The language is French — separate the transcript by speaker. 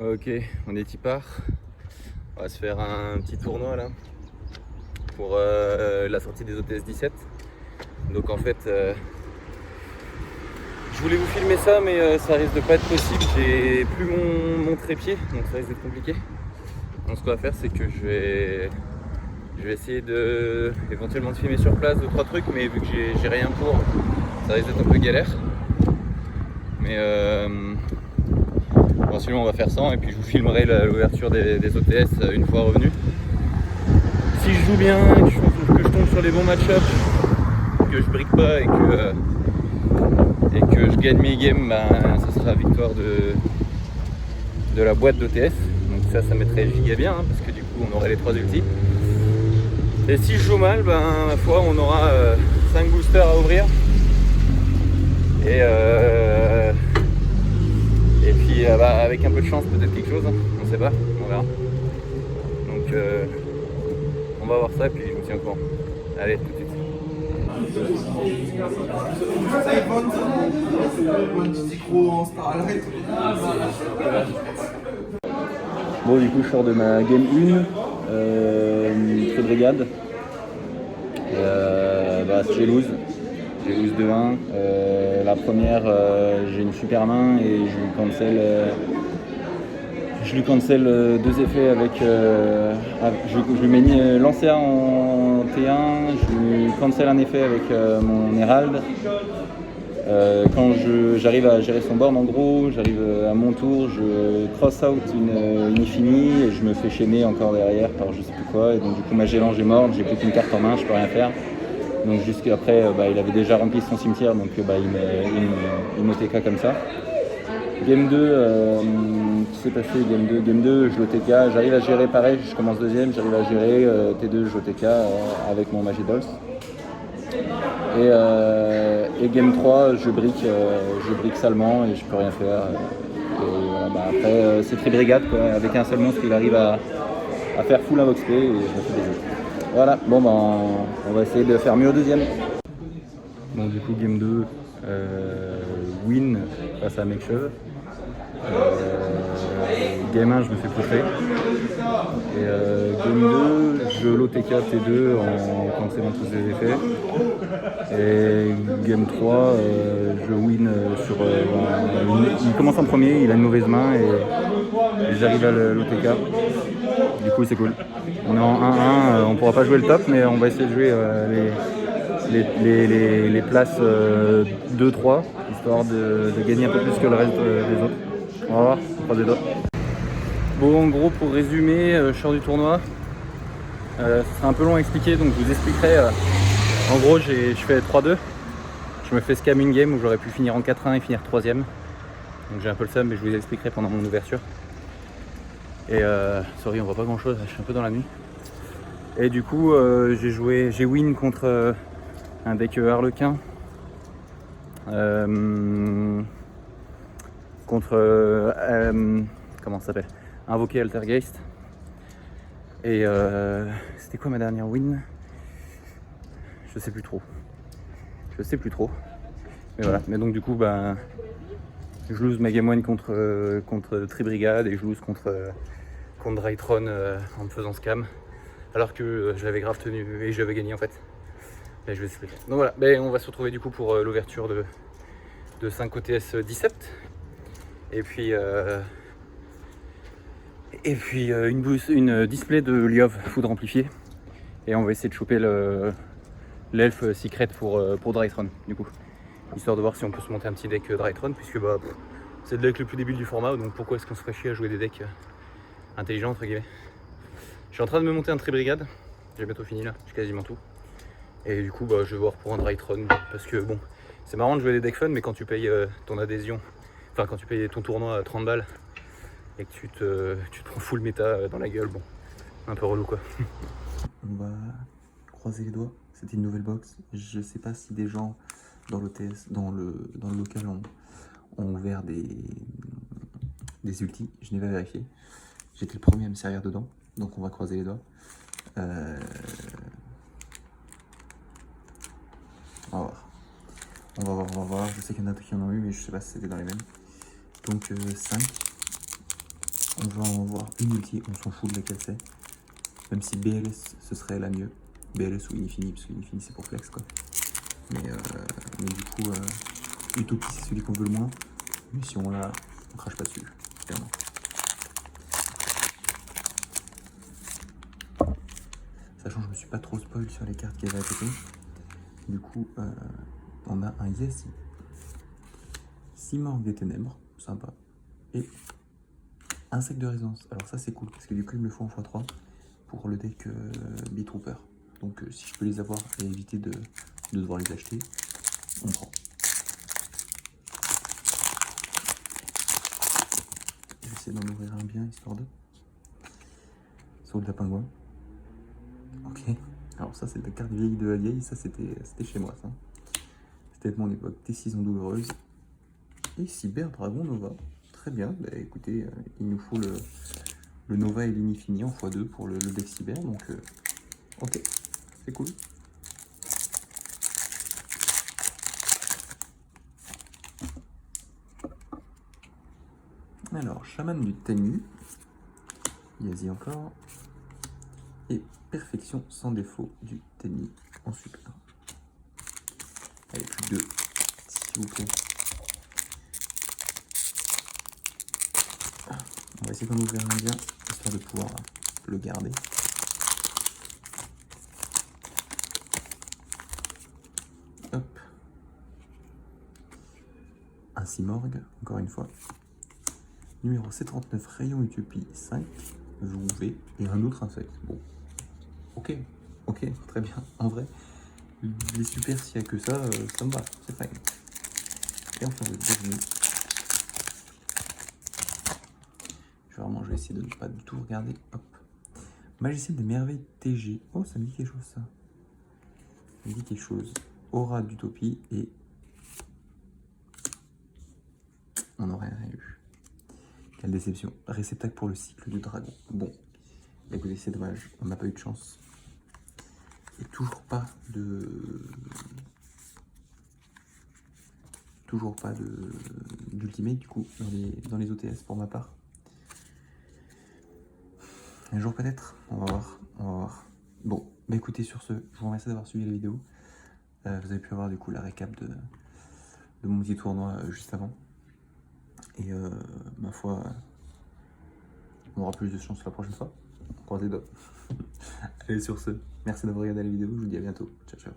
Speaker 1: Ok, on est y part. On va se faire un petit tournoi là pour la sortie des OTS 17. Donc en fait, je voulais vous filmer ça, mais ça risque de pas être possible. J'ai plus mon trépied, donc ça risque d'être compliqué. Donc ce qu'on va faire, c'est que je vais essayer éventuellement de filmer sur place 2-3 trucs, mais vu que j'ai rien pour, ça risque d'être un peu galère. Mais bon, sinon on va faire ça et puis je vous filmerai l'ouverture des OTS une fois revenu. Si je joue bien, que je tombe sur les bons match-ups, que je brique pas et que je gagne mes games, ça sera la victoire de la boîte d'OTS. Donc ça mettrait giga bien, hein, parce que du coup on aurait les 3 ultis. Et si je joue mal, ma foi, on aura 5 boosters à ouvrir. Et puis avec un peu de chance, peut-être quelque chose, hein. On sait pas, on verra. Donc on va voir ça et puis je vous tiens au courant. Allez, tout de suite. Bon, du coup je sors de ma game 1, très brigade. J'ai lose 2-1. La première, j'ai une super main et je lui cancel 2 effets avec. Je lui mets lancer en T1, je lui cancel un effet avec mon Herald. Quand j'arrive à gérer son board, en gros, j'arrive à mon tour, je cross out une infinie et je me fais chaîner encore derrière par je sais plus quoi. Et donc du coup ma Gélange est morte, j'ai plus qu'une carte en main, je peux rien faire. Donc jusqu'après, il avait déjà rempli son cimetière, donc il me TK comme ça. Game 2, qu'est-ce qui s'est passé Game 2, je l'OTK, j'arrive à gérer pareil, je commence deuxième, j'arrive à gérer T2, je l'OTK avec mon Magidols. Et Game 3, je brique salement et je peux rien faire. Après, c'est très brigade, quoi. Avec un seul monstre, il arrive à faire full invox P et je me fais des jeux. Voilà, bon on va essayer de faire mieux au deuxième. Bon, du coup, Game 2, win face à Makeshove. Game 1, je me fais pousser. Et Game 2, je l'OTK T2 en cancellant tous les effets. Et Game 3, je win sur. Il commence en premier, il a une mauvaise main et j'arrive à l'OTK. Du coup, c'est cool. On est en 1-1, on pourra pas jouer le top, mais on va essayer de jouer les places 2-3, histoire de gagner un peu plus que le reste des autres. On va voir, on croise les doigts. Bon, en gros, pour résumer, je sors du tournoi. Ce sera un peu long à expliquer, donc je vous expliquerai. En gros, je fais 3-2. Je me fais scam une game où j'aurais pu finir en 4-1 et finir 3ème. Donc j'ai un peu le seum, mais je vous expliquerai pendant mon ouverture. Et sorry, on voit pas grand chose, je suis un peu dans la nuit. Et du coup, j'ai win contre un deck Harlequin. Contre comment ça s'appelle, Invoqué Altergeist. Et c'était quoi ma dernière win? Je sais plus trop. Mais voilà. Mais donc du coup, je lose ma game 1 contre Tribrigade et je lose contre Drytron en me faisant scam. Alors que je l'avais grave tenu et j'avais gagné en fait. Et je vais expliquer. Donc voilà, on va se retrouver du coup pour l'ouverture de 5 OTS 17. Et puis une display de Lyov Foudre amplifié. Et on va essayer de choper l'elfe secret pour Drytron du coup. Histoire de voir si on peut se monter un petit deck Drytron, puisque c'est le deck le plus débile du format, donc pourquoi est-ce qu'on se ferait chier à jouer des decks intelligents entre guillemets. Je suis en train de me monter un Tribrigade, j'ai bientôt fini là, j'ai quasiment tout. Et du coup je vais voir pour un Drytron, parce que bon, c'est marrant de jouer des decks fun, mais quand tu payes ton adhésion, enfin quand tu payes ton tournoi à 30 balles, et que tu te prends full méta dans la gueule, bon, un peu relou quoi. On va croiser les doigts, c'était une nouvelle box. Je sais pas si des gens dans l'OTS, dans le local ont ouvert des ultis, je n'ai pas vérifié. J'étais le premier à me servir dedans, donc on va croiser les doigts. On va voir, je sais qu'il y en a qui en ont eu, mais je sais pas si c'était dans les mêmes. Donc 5.
Speaker 2: On va en voir une multi, on s'en fout de laquelle c'est. Même si BLS ce serait la mieux. BLS ou Inifini, parce que Inifini c'est pour flex quoi. Mais du coup, Utopie c'est celui qu'on veut le moins. Mais si on l'a, on crache pas dessus, clairement. Sachant que je me suis pas trop spoil sur les cartes qu'il y avait à côté. Du coup, on a un Yassi. Cimorgue des Ténèbres, sympa. Et Insecte de Résonance. Alors ça c'est cool, parce que du coup il me le faut en x3 pour le deck B-Trooper. Donc si je peux les avoir et éviter de devoir les acheter, on prend. Je vais essayer d'en ouvrir un bien, histoire de... Soldat Pingouin. Ok. Alors ça c'est la carte vieille de la vieille, ça c'était chez moi ça. C'était de mon époque. Décision douloureuse. Et Cyber Dragon Nova. Très bien, bah écoutez, il nous faut le Nova et l'Inifini en x2 pour le deck Cyber, donc ok, c'est cool. Alors, Chaman du Tengu, Yazi encore, et Perfection sans défaut du Tengu en super. Allez, plus deux, s'il vous plaît. On va essayer d'en ouvrir un bien, histoire de pouvoir le garder. Hop. Un Cimorgue, encore une fois. Numéro C39, Rayon Utopie 5, V, et un autre insecte. Bon, ok, très bien. En vrai, les super, s'il n'y a que ça, ça me va, c'est fine. Et enfin, le dernier. Je vais essayer de ne pas du tout regarder. Hop. Magicienne des merveilles TG. Oh, ça me dit quelque chose, ça. Ça me dit quelque chose. Aura d'Utopie et... On n'aurait rien eu. Quelle déception. Réceptacle pour le cycle du dragon. Bon. Écoutez, c'est dommage. On n'a pas eu de chance. Et toujours pas d'ultimate du coup dans les OTS pour ma part. Un jour peut-être, on va voir. Bon, bah écoutez, sur ce, je vous remercie d'avoir suivi la vidéo. Vous avez pu avoir du coup la récap de mon petit tournoi juste avant. Et ma foi, on aura plus de chance la prochaine fois. On croise les doigts. Allez, sur ce, merci d'avoir regardé la vidéo, je vous dis à bientôt. Ciao, ciao.